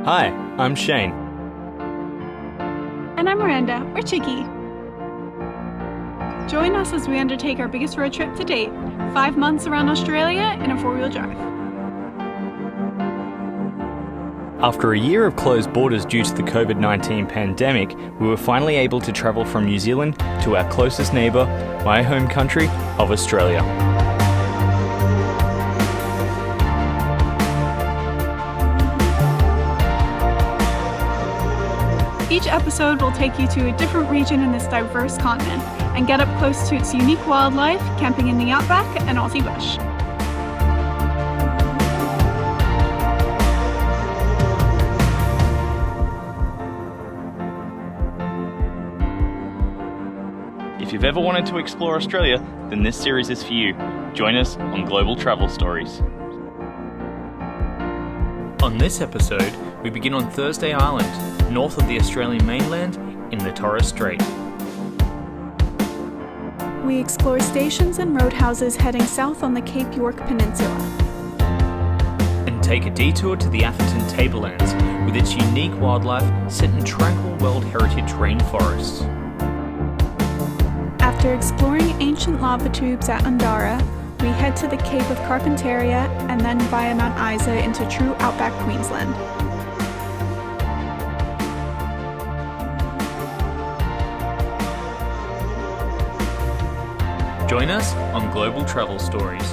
Hi, I'm Shane. And I'm Miranda. We're Chicky. Join us as we undertake our biggest road trip to date, 5 months around Australia in a 4-wheel drive. After a year of closed borders due to the COVID-19 pandemic, we were finally able to travel from New Zealand to our closest neighbour, my home country of Australia. Each episode will take you to a different region in this diverse continent and get up close to its unique wildlife, camping in the Outback and Aussie bush. If you've ever wanted to explore Australia, then this series is for you. Join us on Global Travel Stories. On this episode, we begin on Thursday Island, north of the Australian mainland in the Torres Strait. We explore stations and roadhouses heading south on the Cape York Peninsula. And take a detour to the Atherton Tablelands with its unique wildlife set in tranquil World Heritage Rainforests. After exploring ancient lava tubes at Undara, we head to the Cape of Carpentaria and then via Mount Isa into true Outback Queensland. Join us on Global Travel Stories.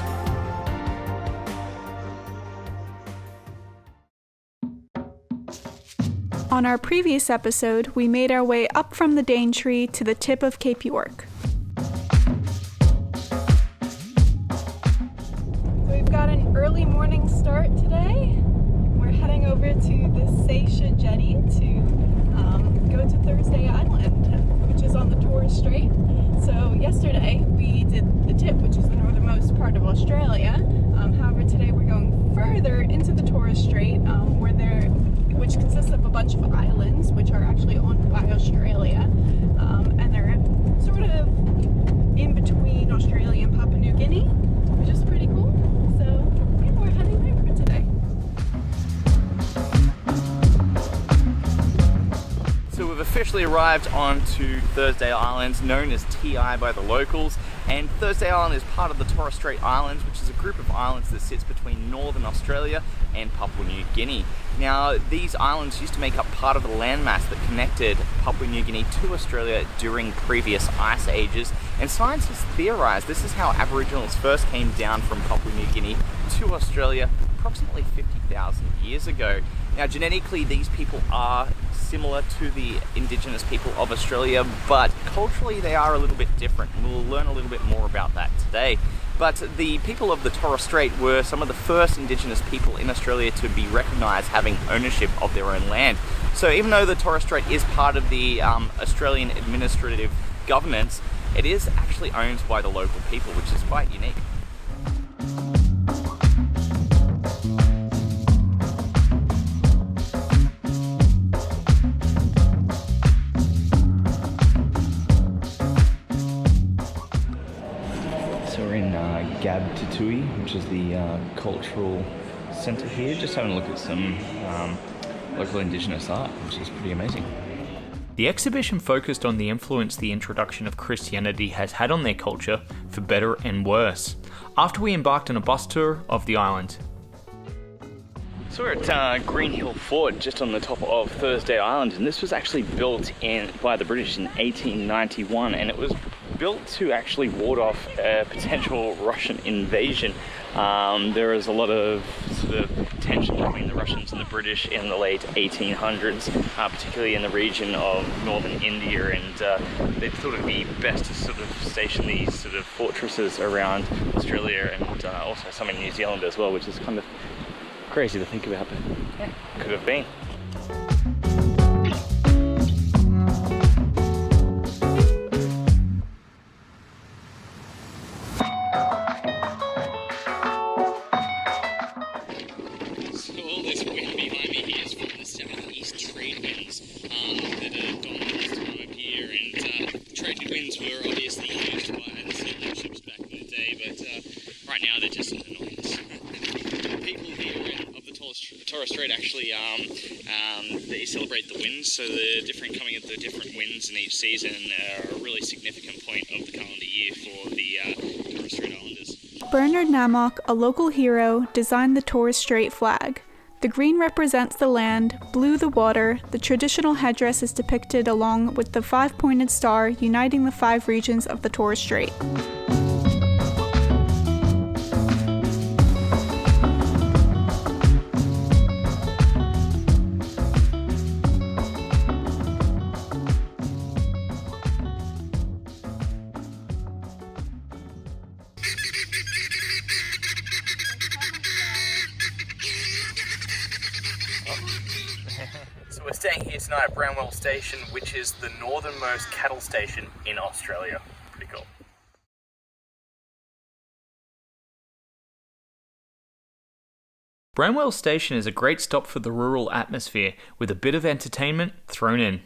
On our previous episode, we made our way up from the Daintree to the tip of Cape York. We've got an early morning start today. We're heading over to the Seisa jetty to go to Thursday Island, which is on the Torres Strait. So yesterday we did the tip, which is the northernmost part of Australia. However, today we're going further into the Torres Strait, which consists of a bunch of islands, which are actually owned by Australia, and they're sort of in between Australia and Papua New Guinea, which is pretty cool. So yeah, we're heading there for today. So we've officially arrived onto Thursday Island, known as TI by the locals, and Thursday Island is part of the Torres Strait Islands, which is a group of islands that sits between northern Australia and Papua New Guinea. Now, these islands used to make up part of the landmass that connected Papua New Guinea to Australia during previous ice ages, and scientists theorise this is how Aboriginals first came down from Papua New Guinea to Australia approximately 50,000 years ago. Now, genetically, these people are similar to the indigenous people of Australia, but culturally they are a little bit different, and we'll learn a little bit more about that today. But the people of the Torres Strait were some of the first indigenous people in Australia to be recognised having ownership of their own land. So even though the Torres Strait is part of the Australian administrative governance, it is actually owned by the local people, which is quite unique. Which is the cultural centre here, just having a look at some local indigenous art, which is pretty amazing. The exhibition focused on the influence the introduction of Christianity has had on their culture, for better and worse, after we embarked on a bus tour of the island. So we're at Green Hill Fort, just on the top of Thursday Island, and this was actually built by the British in 1891, and it was built to actually ward off a potential Russian invasion. There was a lot of sort of tension between the Russians and the British in the late 1800s, particularly in the region of northern India, and they thought it'd be best to sort of station these sort of fortresses around Australia and also some in New Zealand as well, which is kind of crazy to think about, but yeah, could have been. Right now they're just an annoyance. The people here of the Torres Torres Strait actually they celebrate the winds, so the different winds in each season are a really significant point of the calendar year for the Torres Strait Islanders. Bernard Namok, a local hero, designed the Torres Strait flag. The green represents the land, blue the water. The traditional headdress is depicted along with the five-pointed star uniting the 5 regions of the Torres Strait. So we're staying here tonight at Bramwell Station, which is the northernmost cattle station in Australia. Pretty cool. Bramwell Station is a great stop for the rural atmosphere, with a bit of entertainment thrown in.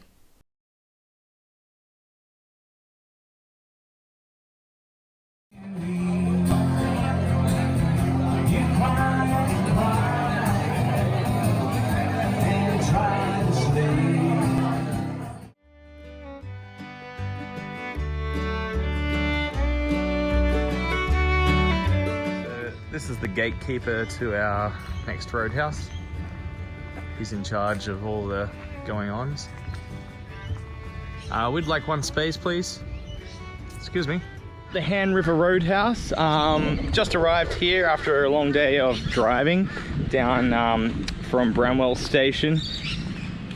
This is the gatekeeper to our next roadhouse. He's in charge of all the going-ons. We'd like one space, please. Excuse me. The Hann River Roadhouse. Just arrived here after a long day of driving down from Bramwell Station.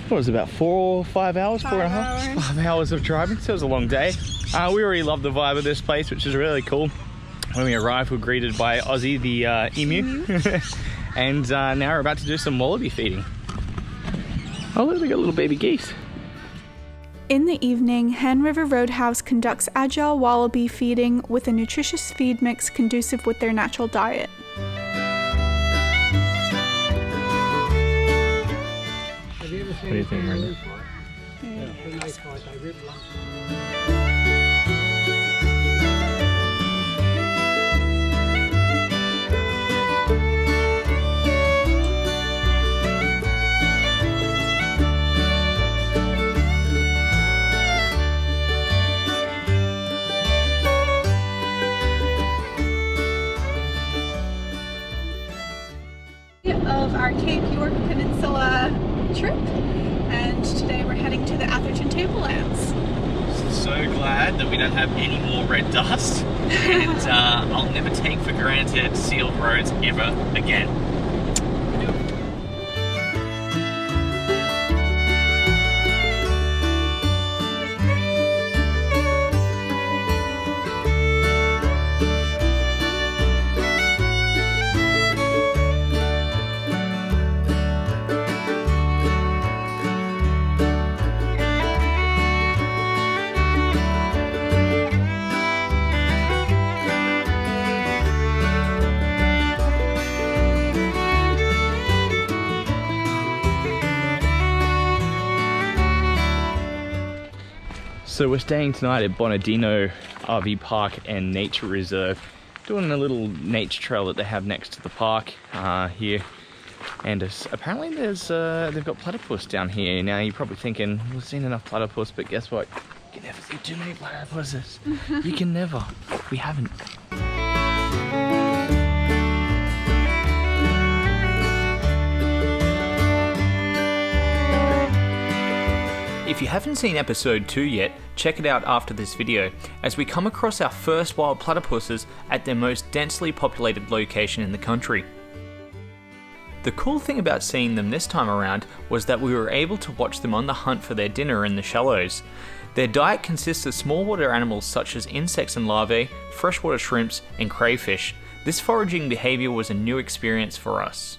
What was it, about 4 or 5 hours? 4.5? 5 hours of driving, so it was a long day. We already love the vibe of this place, which is really cool. When we arrived, we were greeted by Ozzy the emu, and now we're about to do some wallaby feeding. Oh look, they got little baby geese. In the evening, Hann River Roadhouse conducts agile wallaby feeding with a nutritious feed mix conducive with their natural diet. Have you ever seen What do you think, Brenda? Yeah, when they fight, they rip lunch. Of our Cape York Peninsula trip, and today we're heading to the Atherton Tablelands. So glad that we don't have any more red dust, and I'll never take for granted sealed roads ever again. So we're staying tonight at Bonadino RV Park and Nature Reserve, doing a little nature trail that they have next to the park here. And apparently they've got platypus down here. Now you're probably thinking, we've seen enough platypus, but guess what? You can never see too many platypuses. You can never. We haven't. If you haven't seen episode 2 yet, check it out after this video, as we come across our first wild platypuses at their most densely populated location in the country. The cool thing about seeing them this time around was that we were able to watch them on the hunt for their dinner in the shallows. Their diet consists of small water animals such as insects and larvae, freshwater shrimps, and crayfish. This foraging behaviour was a new experience for us.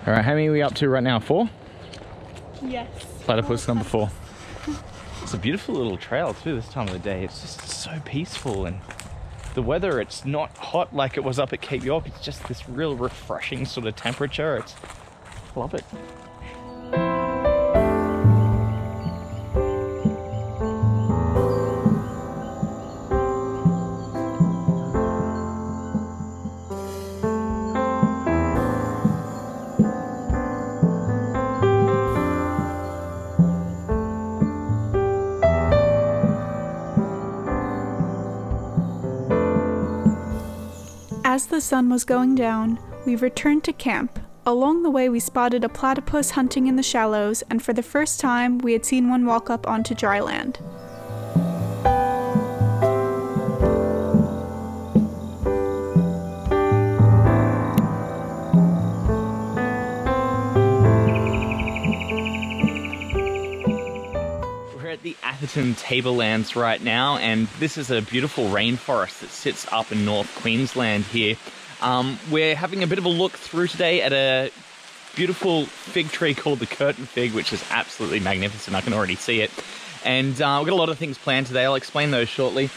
All right, how many are we up to right now? 4? Yes. Platypus number 4. It's a beautiful little trail too this time of the day. It's just so peaceful, and the weather, it's not hot like it was up at Cape York. It's just this real refreshing sort of temperature. Love it. As the sun was going down, we returned to camp. Along the way, we spotted a platypus hunting in the shallows, and for the first time, we had seen one walk up onto dry land. We're at the Atherton Tablelands right now, and this is a beautiful rainforest that sits up in North Queensland here. We're having a bit of a look through today at a beautiful fig tree called the curtain fig, which is absolutely magnificent. I can already see it. And we've got a lot of things planned today. I'll explain those shortly.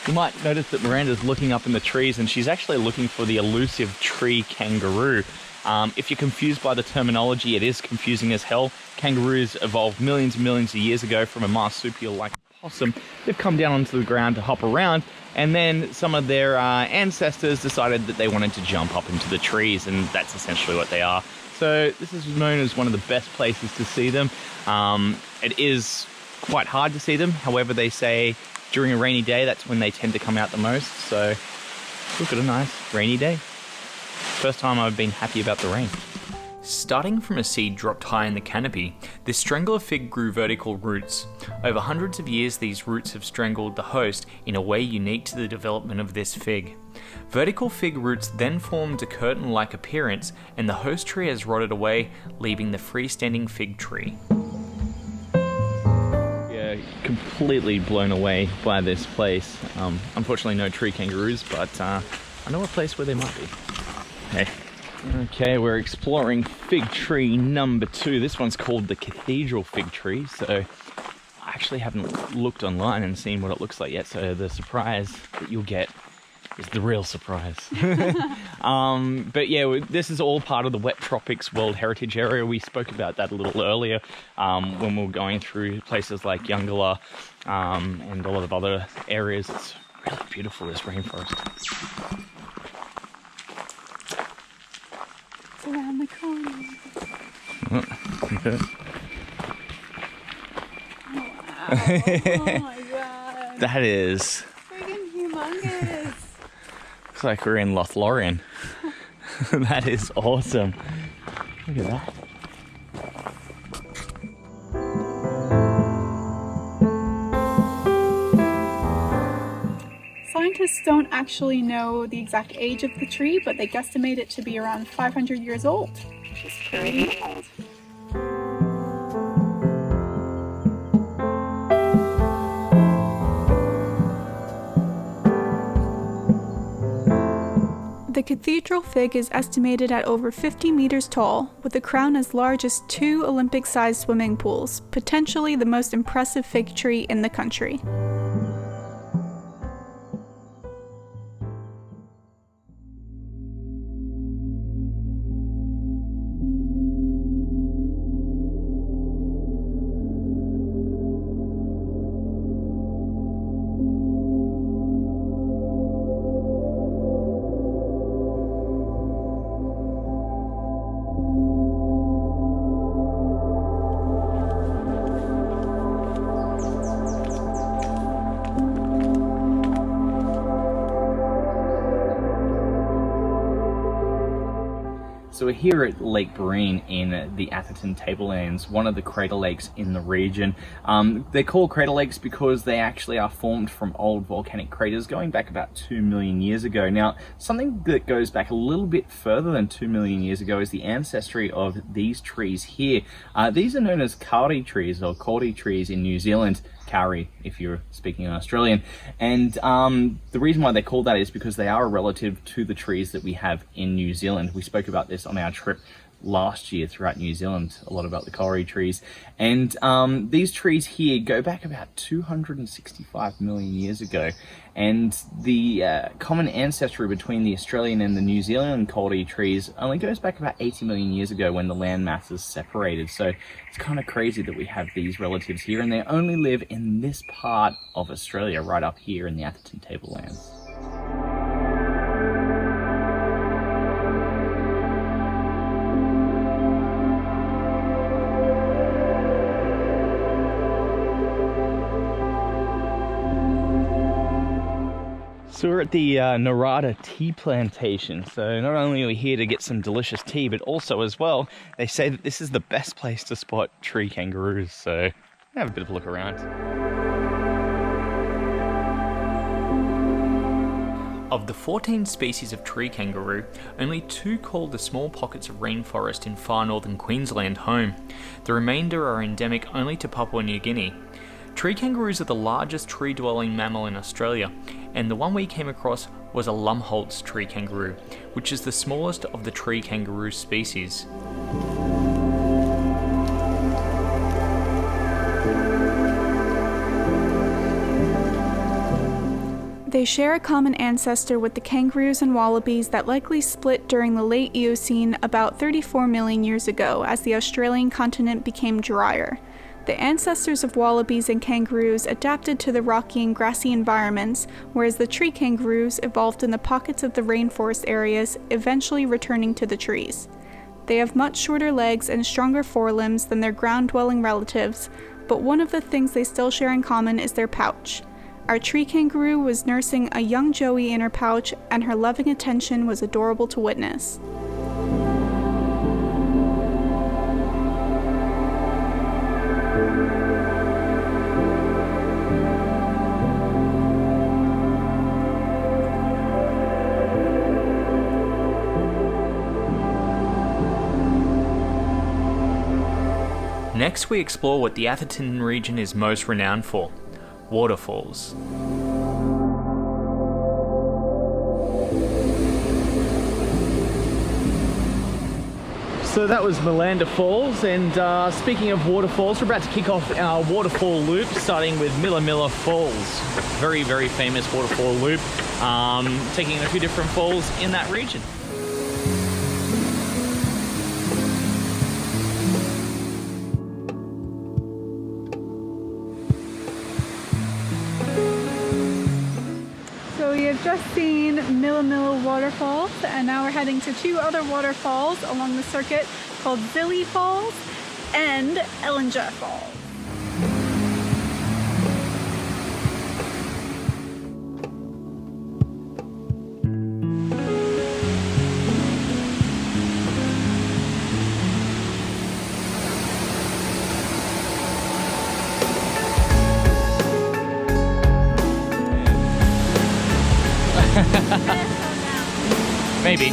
You might notice that Miranda's looking up in the trees, and she's actually looking for the elusive tree kangaroo. If you're confused by the terminology, it is confusing as hell. Kangaroos evolved millions and millions of years ago from a marsupial-like possum. They've come down onto the ground to hop around, and then some of their ancestors decided that they wanted to jump up into the trees, and that's essentially what they are. So this is known as one of the best places to see them. It is quite hard to see them. However, they say during a rainy day, that's when they tend to come out the most. So look at a nice rainy day. First time I've been happy about the rain. Starting from a seed dropped high in the canopy, this strangler fig grew vertical roots. Over hundreds of years, these roots have strangled the host in a way unique to the development of this fig. Vertical fig roots then formed a curtain-like appearance, and the host tree has rotted away, leaving the freestanding fig tree. Yeah, completely blown away by this place. Unfortunately, no tree kangaroos, but I know a place where they might be. Hey. Okay, we're exploring fig tree number 2. This one's called the cathedral fig tree, so I actually haven't looked online and seen what it looks like yet, so the surprise that you'll get is the real surprise. But yeah, this is all part of the Wet Tropics World Heritage Area. We spoke about that a little earlier when we were going through places like Undara and a lot of other areas. It's really beautiful, this rainforest. Around the corner. Okay. Oh my god. That is Friggin' humongous. looks like we're in Lothlorien. That is awesome. Look at that. Scientists don't actually know the exact age of the tree, but they guesstimate it to be around 500 years old, which is pretty old. The cathedral fig is estimated at over 50 meters tall, with a crown as large as 2 Olympic-sized swimming pools, potentially the most impressive fig tree in the country. So we're here at Lake Barine in the Atherton Tablelands, one of the crater lakes in the region. They're called crater lakes because they actually are formed from old volcanic craters going back about 2 million years ago. Now, something that goes back a little bit further than 2 million years ago is the ancestry of these trees here. These are known as kauri trees or kauri trees in New Zealand. Kauri, if you're speaking Australian. And the reason why they're called that is because they are a relative to the trees that we have in New Zealand. We spoke about this on our trip last year throughout New Zealand, a lot about the kauri trees. And these trees here go back about 265 million years ago. And the common ancestry between the Australian and the New Zealand kauri trees only goes back about 80 million years ago when the land masses separated. So it's kind of crazy that we have these relatives here, and they only live in this part of Australia, right up here in the Atherton Tablelands. So we're at the Narada tea plantation. So not only are we here to get some delicious tea, but also as well, they say that this is the best place to spot tree kangaroos. So have a bit of a look around. Of the 14 species of tree kangaroo, only 2 call the small pockets of rainforest in far northern Queensland home. The remainder are endemic only to Papua New Guinea. Tree kangaroos are the largest tree-dwelling mammal in Australia, and the one we came across was a Lumholtz tree kangaroo, which is the smallest of the tree kangaroo species. They share a common ancestor with the kangaroos and wallabies that likely split during the late Eocene about 34 million years ago as the Australian continent became drier. The ancestors of wallabies and kangaroos adapted to the rocky and grassy environments, whereas the tree kangaroos evolved in the pockets of the rainforest areas, eventually returning to the trees. They have much shorter legs and stronger forelimbs than their ground-dwelling relatives, but one of the things they still share in common is their pouch. Our tree kangaroo was nursing a young joey in her pouch, and her loving attention was adorable to witness. Next, we explore what the Atherton region is most renowned for: waterfalls. So that was Malanda Falls, and speaking of waterfalls, we're about to kick off our waterfall loop, starting with Milla Milla Falls. Very, very famous waterfall loop, taking in a few different falls in that region. So we have just seen Milla Milla waterfalls, and now we're heading to 2 other waterfalls along the circuit called Zilly Falls and Ellinger Falls. Maybe.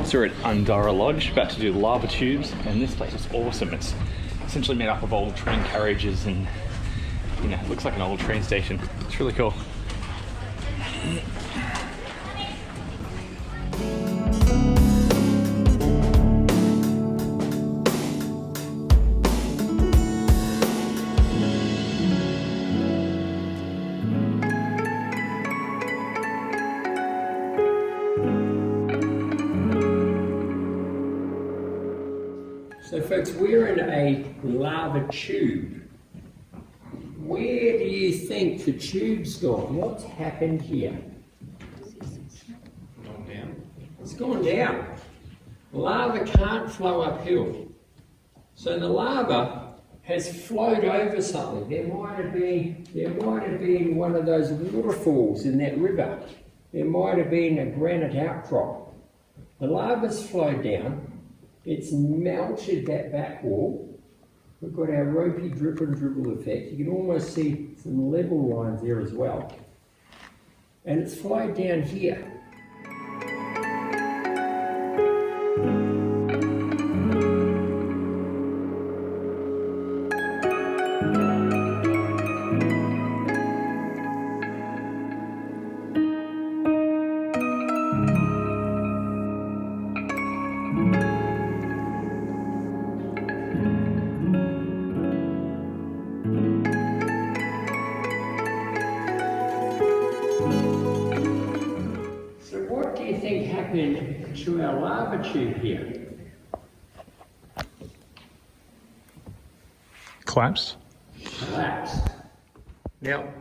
So we're at Undara Lodge, about to do lava tubes, and this place is awesome. It's essentially made up of old train carriages, and you know, it looks like an old train station. It's really cool. So folks, we're in a lava tube. Where do you think the tube's gone? What's happened here? Gone down. It's gone down. Lava can't flow uphill. So the lava has flowed over something. There might have been one of those waterfalls in that river. There might have been a granite outcrop. The lava's flowed down. It's melted that back wall. We've got our ropey drip and dribble effect. You can almost see some level lines there as well. and it's flowed down here. To our lava tube here. Collapsed? Collapsed. Now,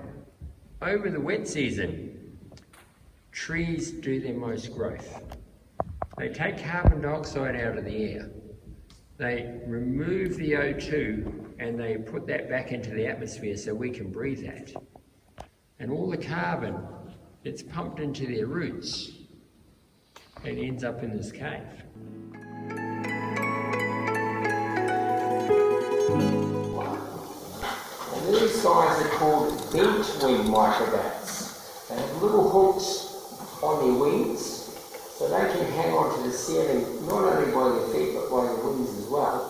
over the wet season, trees do their most growth. They take carbon dioxide out of the air. They remove the O2 and they put that back into the atmosphere so we can breathe that. And all the carbon, it's pumped into their roots and ends up in this cave. And these guys are called bent wing microbats. They have little hooks on their wings, so they can hang on to the ceiling not only by their feet but by their wings as well.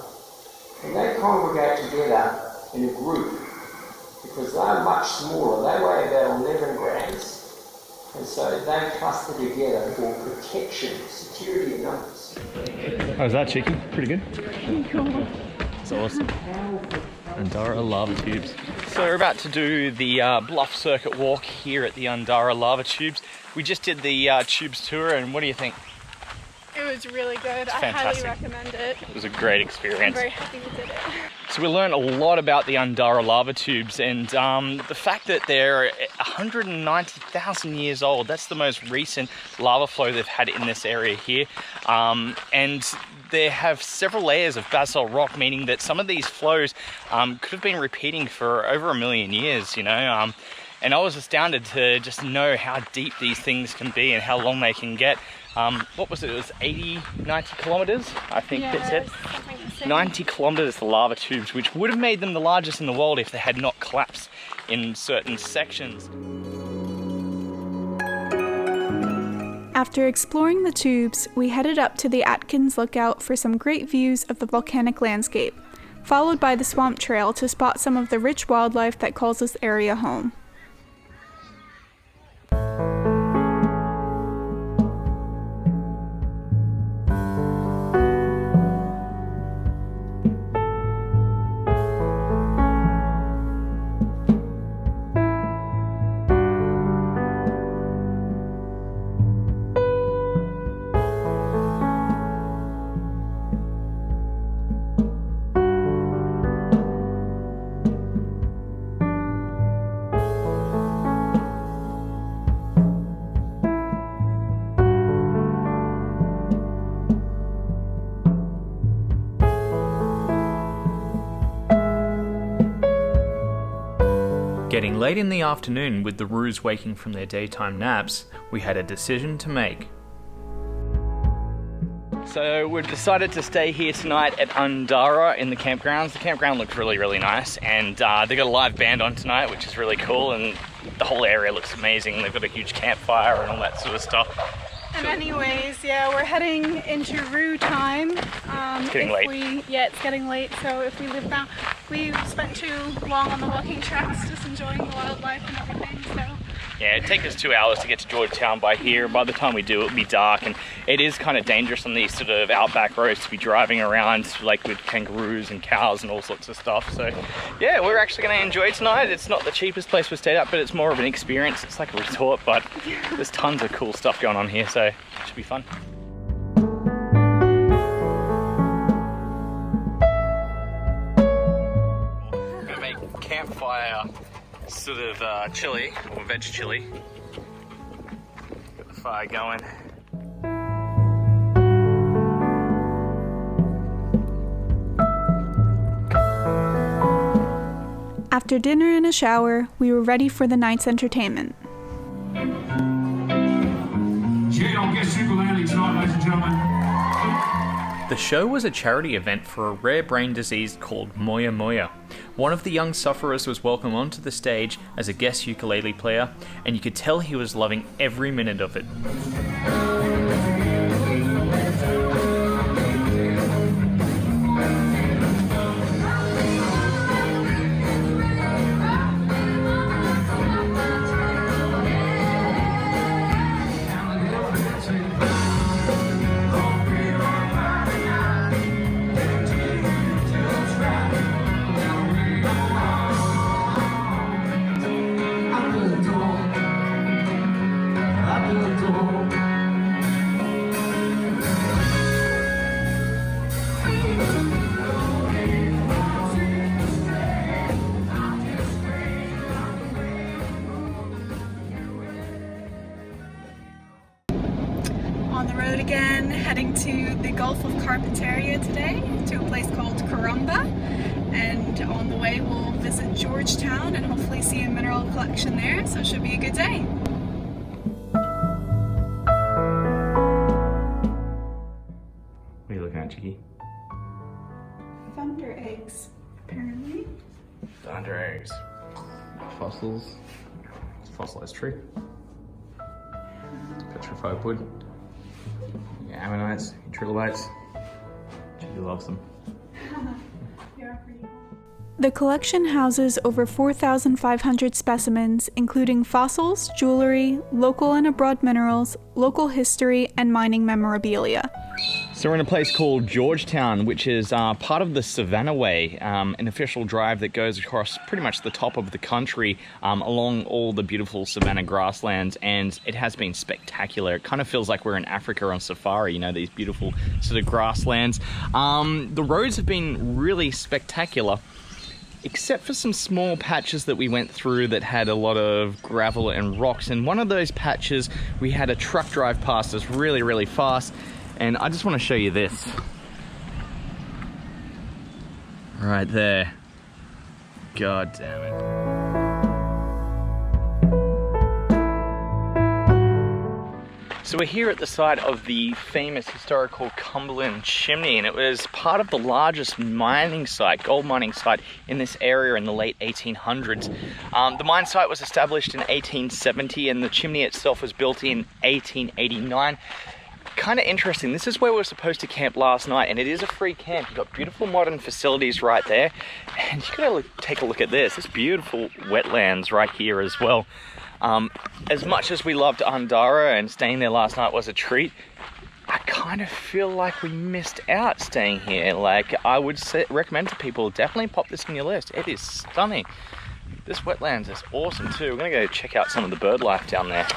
And they congregate together in a group because they're much smaller. They weigh about 11 grams. And so they cluster together for protection, security in numbers. Oh, is that cheeky? Pretty good. Cool. That's awesome. Undara Lava Tubes. So we're about to do the bluff circuit walk here at the Undara Lava Tubes. We just did the tubes tour, and what do you think? It was really good. I highly recommend it. It was a great experience. I'm very happy we did it. So we learned a lot about the Undara Lava Tubes, and the fact that they're 190,000 years old. That's the most recent lava flow they've had in this area here. And they have several layers of basalt rock, meaning that some of these flows could have been repeating for over 1 million years, you know. And I was astounded to just know how deep these things can be and how long they can get. What was it? It was 90 kilometers, I think it said. 90 kilometers the lava tubes, which would have made them the largest in the world if they had not collapsed in certain sections. After exploring the tubes, we headed up to the Atkins Lookout for some great views of the volcanic landscape, followed by the swamp trail to spot some of the rich wildlife that calls this area home. Getting late in the afternoon with the roos waking from their daytime naps, we had a decision to make. So we've decided to stay here tonight at Undara in the campgrounds. The campground looks really, really nice, and they got a live band on tonight, which is really cool, and the whole area looks amazing. They've got a huge campfire and all that sort of stuff. And anyways, yeah, we're heading into Roo time. It's getting late. It's getting late, so if we live now, we spent too long on the walking tracks just enjoying the wildlife and everything, so. Yeah, it'd take us 2 hours to get to Georgetown by here. By the time we do, it'll be dark, and it is kind of dangerous on these sort of outback roads to be driving around, like with kangaroos and cows and all sorts of stuff. So yeah, we're actually going to enjoy tonight. It's not the cheapest place we stayed at, but it's more of an experience. It's like a resort, but there's tons of cool stuff going on here, so it should be fun. We're going to make campfire sort of chili, or veg chili. Got the fire going. After dinner and a shower, we were ready for the night's entertainment. The show was a charity event for a rare brain disease called moya moya, One of the young sufferers was welcomed onto the stage as a guest ukulele player, and you could tell he was loving every minute of it. On the road again, heading to the Gulf of Carpentaria today, to a place called Karumba. And on the way we'll visit Georgetown and hopefully see a mineral collection there, so it should be a good day. What are you looking at, Chicky? Thunder eggs, apparently. Thunder eggs. Fossils. Fossilized tree. Petrified wood. Ammonites, trilobites. Chicky loves them. They are pretty cool. The collection houses over 4,500 specimens, including fossils, jewelry, local and abroad minerals, local history, and mining memorabilia. So we're in a place called Georgetown, which is part of the Savannah Way, an official drive that goes across pretty much the top of the country along all the beautiful Savannah grasslands, and it has been spectacular. It kind of feels like we're in Africa on safari, you know, these beautiful sort of grasslands. The roads have been really spectacular, except for some small patches that we went through that had a lot of gravel and rocks. And one of those patches, we had a truck drive past us really, really fast. And I just want to show you this. Right there. God damn it. So we're here at the site of the famous historical Cumberland chimney, and it was part of the largest mining site, gold mining site in this area in the late 1800s. The mine site was established in 1870 and the chimney itself was built in 1889. Kind of interesting. This is where we were supposed to camp last night, and it is a free camp. You've got beautiful modern facilities right there, and you gotta take a look at this. This beautiful wetlands right here as well. As much as we loved Undara and staying there last night was a treat, I kind of feel like we missed out staying here. Like, I would recommend to people, definitely pop this on your list. It is stunning. This wetlands is awesome too. We're gonna go check out some of the bird life down there.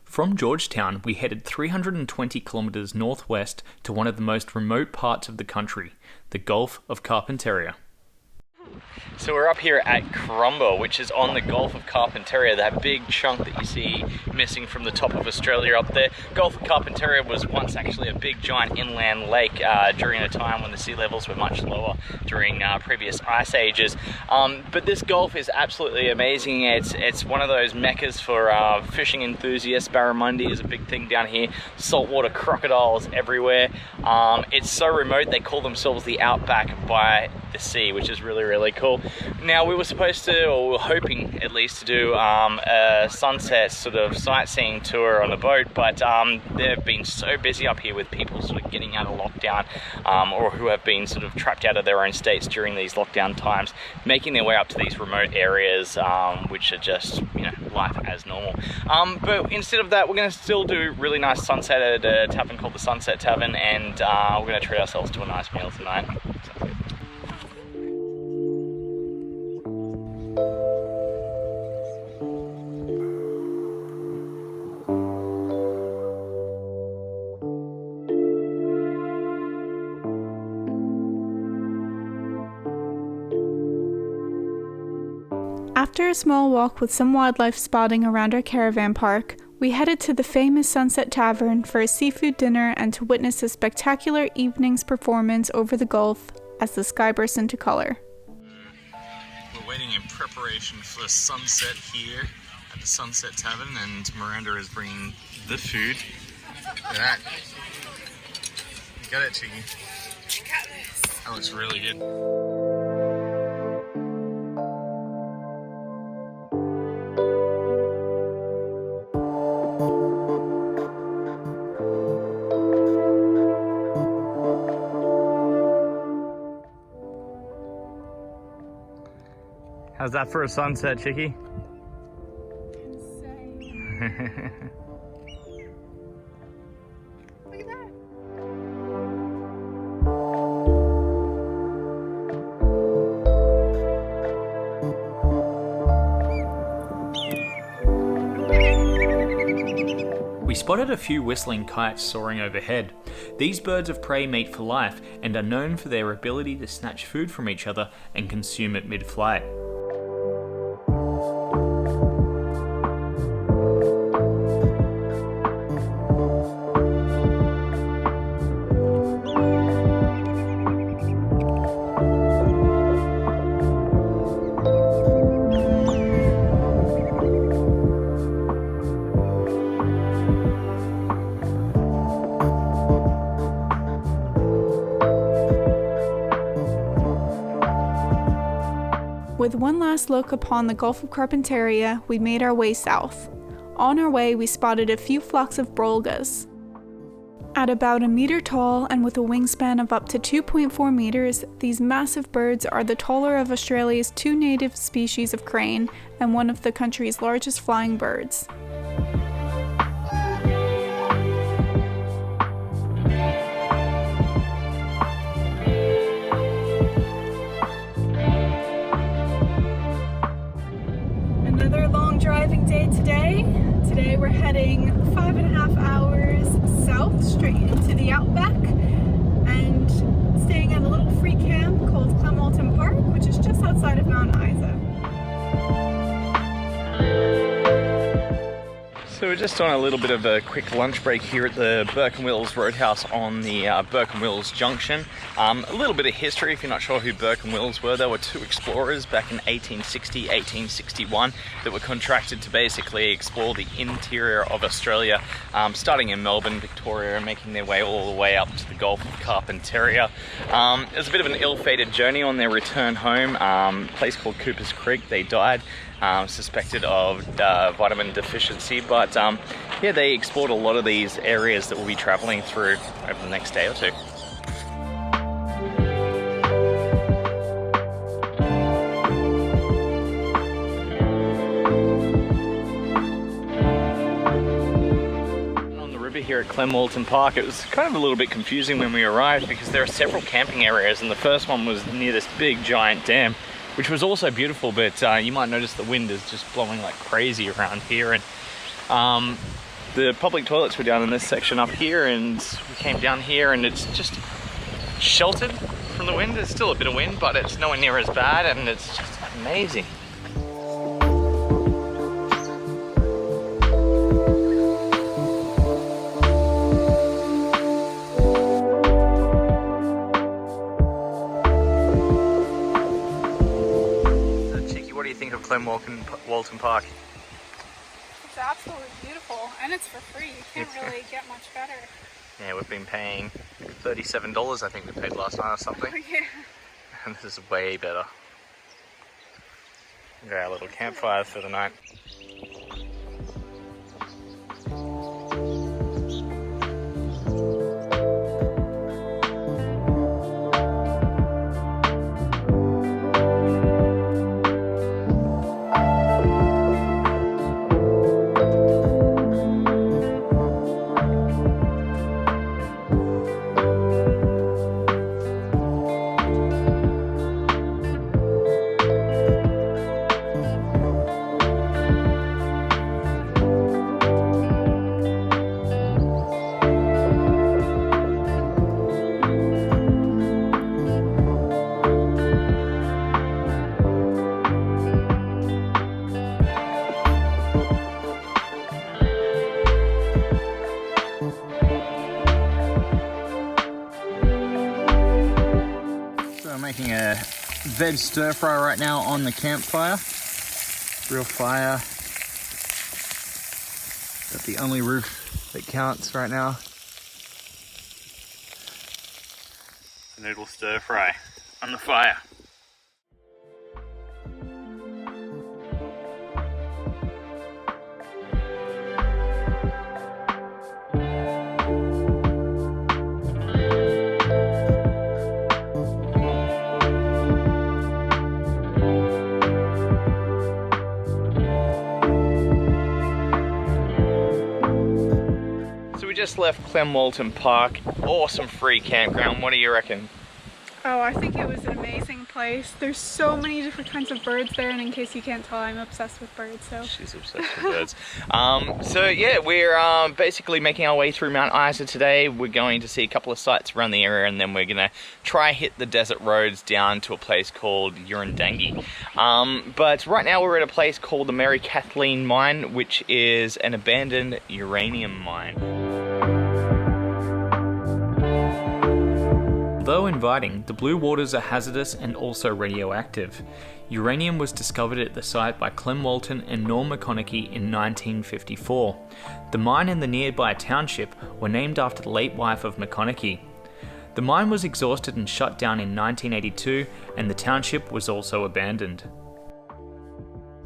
From Georgetown, we headed 320 kilometres northwest to one of the most remote parts of the country, the Gulf of Carpentaria. So we're up here at Karumba, which is on the Gulf of Carpentaria, that big chunk that you see missing from the top of Australia up there. Gulf of Carpentaria was once actually a big giant inland lake during a time when the sea levels were much lower during previous ice ages. But this gulf is absolutely amazing. It's one of those meccas for fishing enthusiasts. Barramundi is a big thing down here. Saltwater crocodiles everywhere. It's so remote they call themselves the Outback by the sea, which is really, really cool. Now we were supposed to, or we were hoping at least to do a sunset sort of sightseeing tour on a boat, but they've been so busy up here with people sort of getting out of lockdown or who have been sort of trapped out of their own states during these lockdown times, making their way up to these remote areas which are just, you know, life as normal. But instead of that, we're going to still do really nice sunset at a tavern called the Sunset Tavern, and we're going to treat ourselves to a nice meal tonight. After a small walk with some wildlife spotting around our caravan park, we headed to the famous Sunset Tavern for a seafood dinner and to witness a spectacular evening's performance over the Gulf as the sky bursts into color. We're waiting in preparation for sunset here at the Sunset Tavern, and Miranda is bringing the food. Look at that. You got it, Chiggy. I got this. That looks really good. How's that for a sunset, Chicky? Insane. Look at that. We spotted a few whistling kites soaring overhead. These birds of prey mate for life and are known for their ability to snatch food from each other and consume it mid-flight. With one last look upon the Gulf of Carpentaria, we made our way south. On our way, we spotted a few flocks of brolgas. At about a meter tall and with a wingspan of up to 2.4 meters, these massive birds are the taller of Australia's two native species of crane and one of the country's largest flying birds. Another long driving day today. Today we're heading 5.5 hours south straight into the Outback and staying at a little free camp called Clem Park, which is just outside of Mount Isa. So we're just on a little bit of a quick lunch break here at the Burke and Wills Roadhouse on the Burke and Wills Junction. A little bit of history, if you're not sure who Burke and Wills were. They were two explorers back in 1860, 1861 that were contracted to basically explore the interior of Australia, starting in Melbourne, Victoria, and making their way all the way up to the Gulf of Carpentaria. It was a bit of an ill-fated journey on their return home. A place called Cooper's Creek, they died. Suspected of vitamin deficiency, but yeah, they explored a lot of these areas that we'll be traveling through over the next day or two. On the river here at Clem Park, it was kind of a little bit confusing when we arrived because there are several camping areas, and the first one was near this big giant dam, which was also beautiful, but you might notice the wind is just blowing like crazy around here, and the public toilets were down in this section up here, and we came down here and it's just sheltered from the wind. There's still a bit of wind, but it's nowhere near as bad, and it's just amazing. Clem Walton Park. It's absolutely beautiful, and it's for free. You can't really get much better. Yeah, we've been paying $37, I think we paid last night or something. Oh, yeah. And this is way better. We got our little campfire for the night. ready to stir fry right now on the campfire. Real fire. Got the only roof that counts right now. Noodle stir fry on the fire. We just left Clem Walton Park. Awesome free campground. What do you reckon? Oh, I think it was an amazing place. There's so many different kinds of birds there, and in case you can't tell, I'm obsessed with birds, so. She's obsessed with birds. So yeah, we're basically making our way through Mount Isa today. We're going to see a couple of sites around the area, and then we're gonna try hit the desert roads down to a place called Urandangi. But right now we're at a place called the Mary Kathleen Mine, which is an abandoned uranium mine. Although inviting, the blue waters are hazardous and also radioactive. Uranium was discovered at the site by Clem Walton and Norm McConaughey in 1954. The mine and the nearby township were named after the late wife of McConaughey. The mine was exhausted and shut down in 1982, and the township was also abandoned.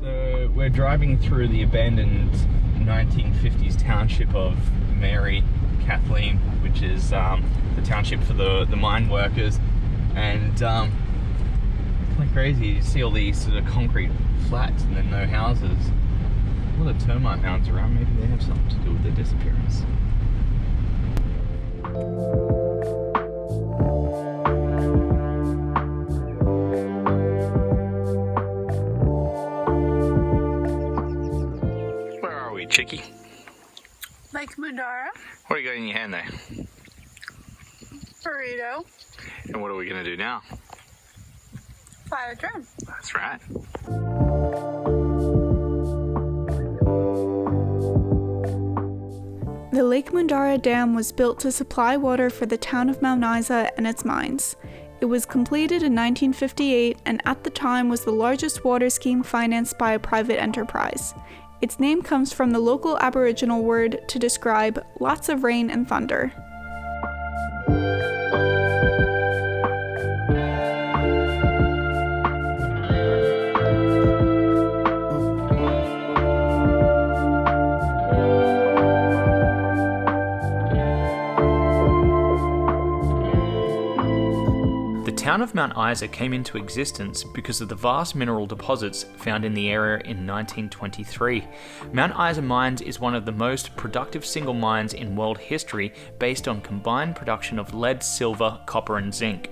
So we're driving through the abandoned 1950s township of Mary Kathleen, which is the township for the mine workers, and it's kind of crazy. You see all these sort of concrete flats and then no houses. A lot of termite mounds around. Maybe they have something to do with their disappearance. Where are we, Chicky? Lake Undara, What do you got in your hand there? burrito, And what are we going to do now? fly a drone. That's right. The Lake Undara Dam was built to supply water for the town of Mount Isa and its mines. It was completed in 1958 and at the time was the largest water scheme financed by a private enterprise. Its name comes from the local Aboriginal word to describe lots of rain and thunder. The town of Mount Isa came into existence because of the vast mineral deposits found in the area in 1923. Mount Isa Mines is one of the most productive single mines in world history based on combined production of lead, silver, copper and zinc.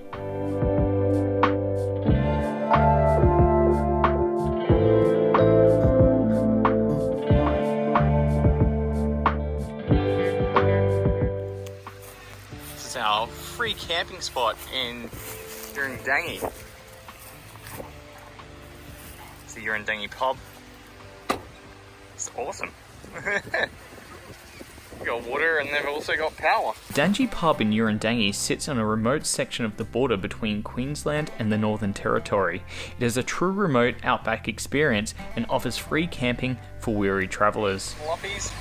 This is our free camping spot in Urandangi. It's the Urandangi pub. It's awesome. We've got water and they've also got power. Dangi pub in Urandangi sits on a remote section of the border between Queensland and the Northern Territory. It is a true remote outback experience and offers free camping for weary travellers. Floppies.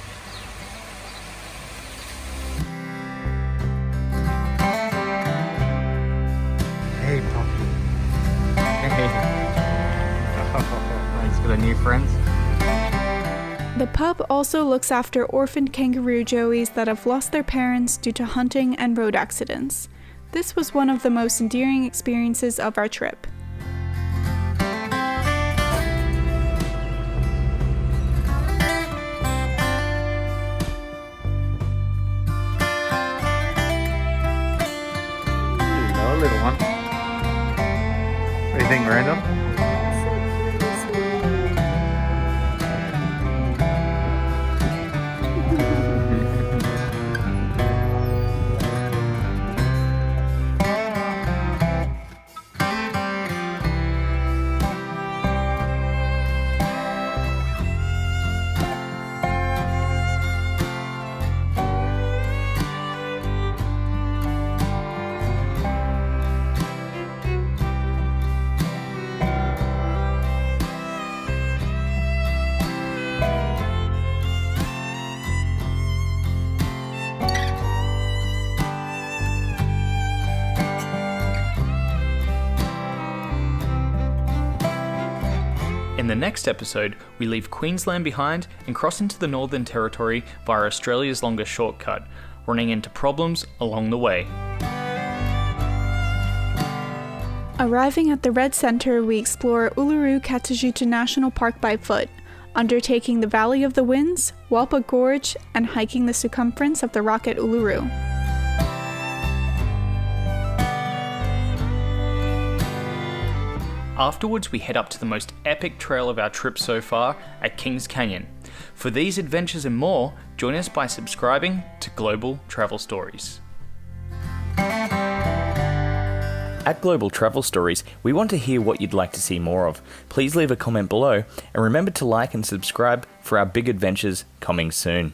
Hey, puppy. Hey. Thanks for the new friends. The pub also looks after orphaned kangaroo joeys that have lost their parents due to hunting and road accidents. This was one of the most endearing experiences of our trip. Hello, little one. What do you think, Random? next episode, we leave Queensland behind and cross into the Northern Territory via Australia's longest shortcut, running into problems along the way. Arriving at the Red Centre, we explore Uluru-Katajuta National Park by foot, undertaking the Valley of the Winds, Walpa Gorge, and hiking the circumference of the rock at Uluru. Afterwards, we head up to the most epic trail of our trip so far at Kings Canyon. For these adventures and more, join us by subscribing to Global Travel Stories. At Global Travel Stories, we want to hear what you'd like to see more of. Please leave a comment below and remember to like and subscribe for our big adventures coming soon.